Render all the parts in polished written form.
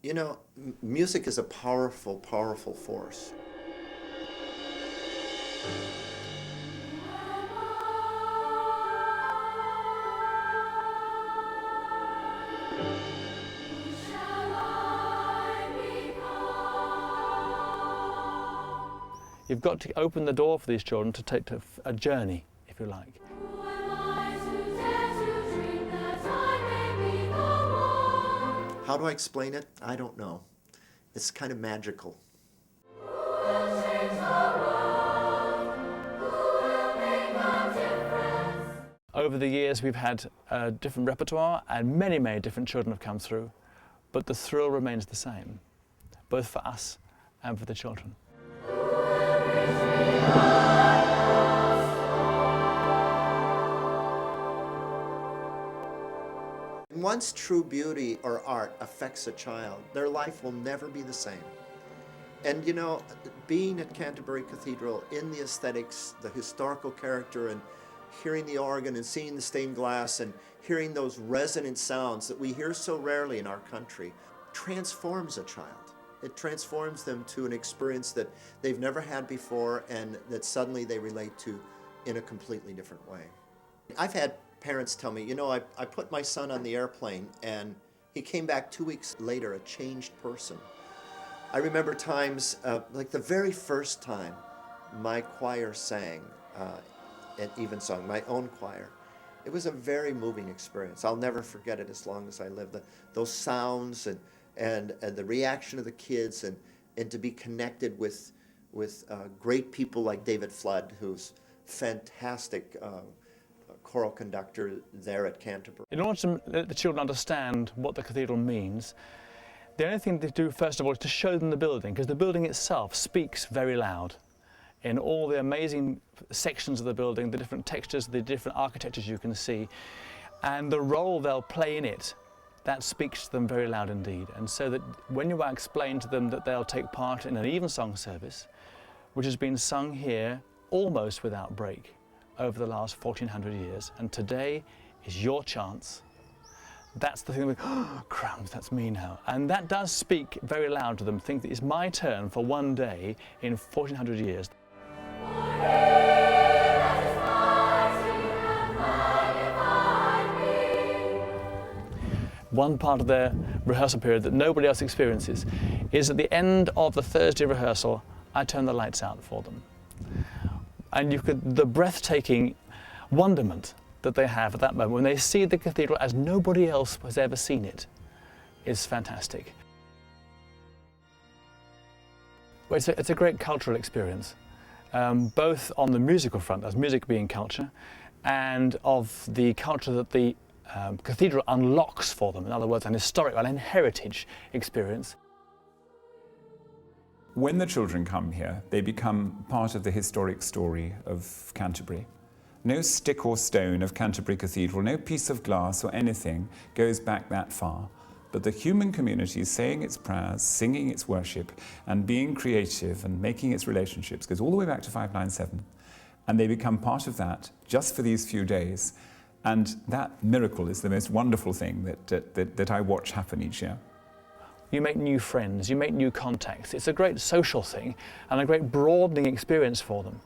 You know, music is a powerful, powerful force. You've got to open the door for these children to take a journey, if you like. How do I explain it? I don't know. It's kind of magical. Over the years we've had a different repertoire and many, many different children have come through, but the thrill remains the same, both for us and for the children. Once true beauty or art affects a child, their life will never be the same. And you know, being at Canterbury Cathedral, in the aesthetics, the historical character, and hearing the organ and seeing the stained glass and hearing those resonant sounds that we hear so rarely in our country, transforms a child. It transforms them to an experience that they've never had before and that suddenly they relate to in a completely different way. I've had parents tell me, you know, I put my son on the airplane and he came back 2 weeks later a changed person. I remember times, like the very first time my choir sang at Evensong, my own choir. It was a very moving experience. I'll never forget it as long as I live. Those sounds and the reaction of the kids and to be connected with great people like David Flood, who's fantastic choral conductor there at Canterbury. In order to let the children understand what the cathedral means, the only thing they do first of all is to show them the building, because the building itself speaks very loud. In all the amazing sections of the building, the different textures, the different architectures you can see, and the role they'll play in it, that speaks to them very loud indeed. And so that when you explain to them that they'll take part in an Evensong service, which has been sung here almost without break over the last 1400 years, and today is your chance. That's the thing, oh, crumbs, that's me now. And that does speak very loud to them, think that it's my turn for one day in 1400 years. One part of their rehearsal period that nobody else experiences is at the end of the Thursday rehearsal, I turn the lights out for them. And the breathtaking wonderment that they have at that moment when they see the cathedral as nobody else has ever seen it is fantastic. It's a great cultural experience, both on the musical front, as music being culture, and of the culture that the cathedral unlocks for them. In other words, an historic, an heritage experience. When the children come here, they become part of the historic story of Canterbury. No stick or stone of Canterbury Cathedral, no piece of glass or anything goes back that far. But the human community saying its prayers, singing its worship, and being creative and making its relationships goes all the way back to 597. And they become part of that just for these few days. And that miracle is the most wonderful thing that I watch happen each year. You make new friends, you make new contacts. It's a great social thing and a great broadening experience for them.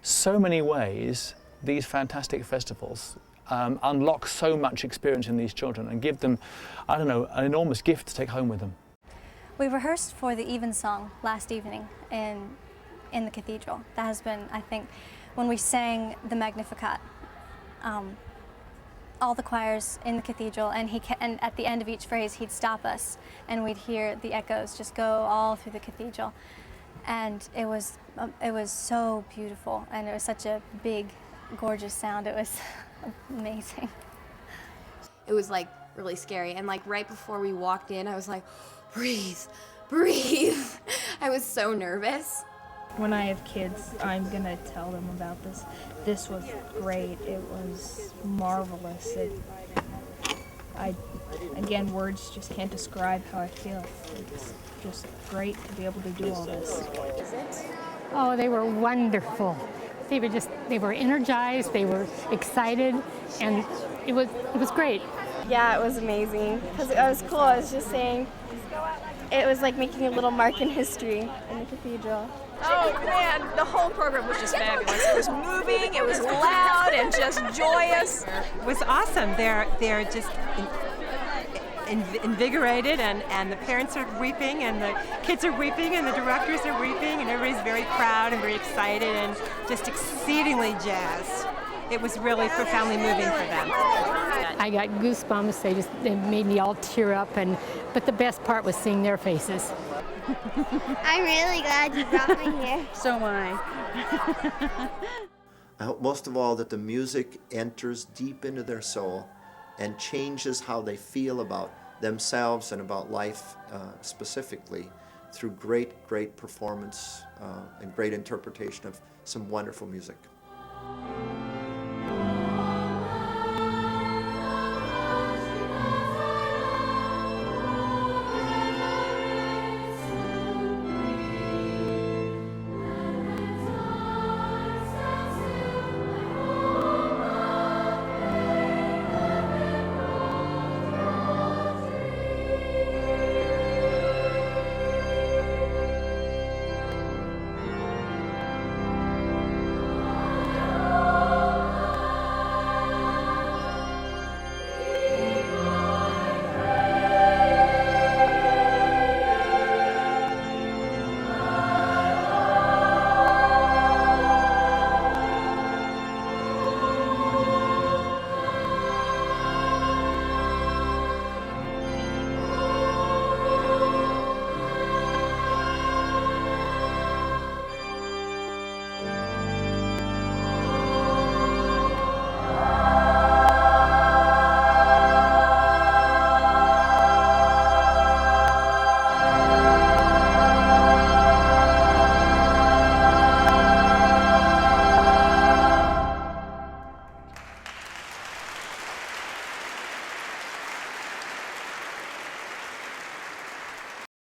So many ways these fantastic festivals unlock so much experience in these children and give them, I don't know, an enormous gift to take home with them. We rehearsed for the Evensong last evening in the cathedral. That has been, I think, when we sang the Magnificat, all the choirs in the cathedral, and at the end of each phrase he'd stop us and we'd hear the echoes just go all through the cathedral, and it was so beautiful, and it was such a big, gorgeous sound. It was amazing. It was like really scary, and like right before we walked in I was like, breathe, breathe. I was so nervous. When I have kids, I'm gonna tell them about this. This was great. It was marvelous. Again, words just can't describe how I feel. It's just great to be able to do all this. Oh, they were wonderful. They were energized, they were excited, and it was great. Yeah, it was amazing, because it was cool. I was just saying, it was like making a little mark in history in the cathedral. Oh man, the whole program was just fabulous. It was moving, it was loud, and just joyous. It was awesome. They're just invigorated, and the parents are weeping, and the kids are weeping, and the directors are weeping, and everybody's very proud and very excited and just exceedingly jazzed. It was really profoundly moving for them. I got goosebumps. They made me all tear up, but the best part was seeing their faces. I'm really glad you brought me here. So am I. I hope most of all that the music enters deep into their soul and changes how they feel about themselves and about life specifically through great performance and great interpretation of some wonderful music.